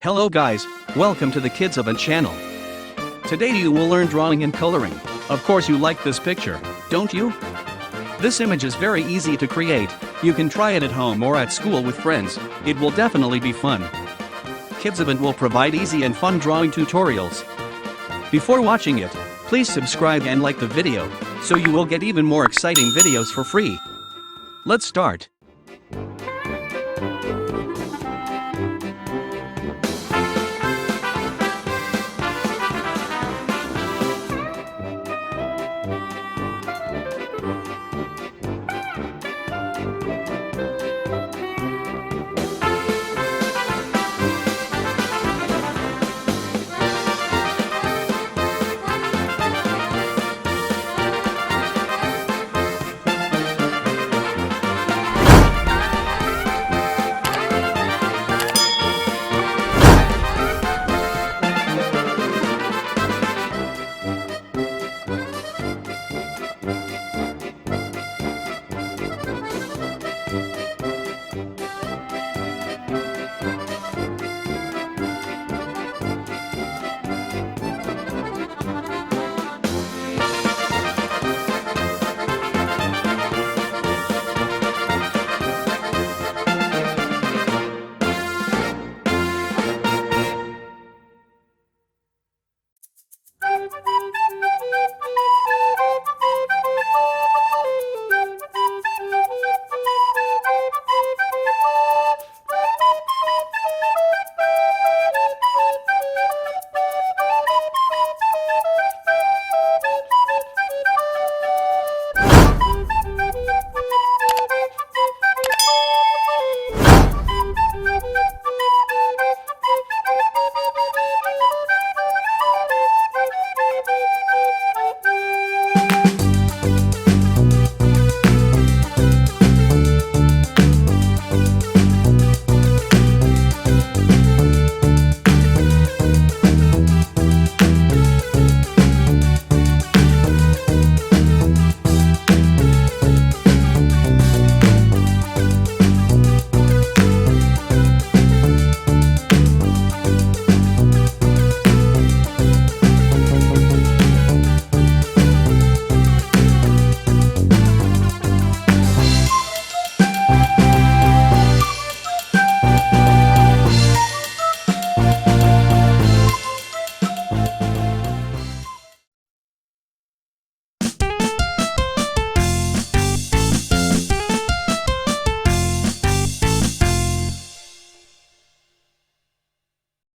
Hello guys, welcome to the Kidsevent channel. Today you will learn drawing and coloring. Of course you like this picture, don't you? This image is very easy to create. You can try it at home or at school with friends. It will definitely be fun. Kidsevent will provide easy and fun drawing tutorials. Before watching it, please subscribe and like the video, so you will get even more exciting videos for free. Let's start.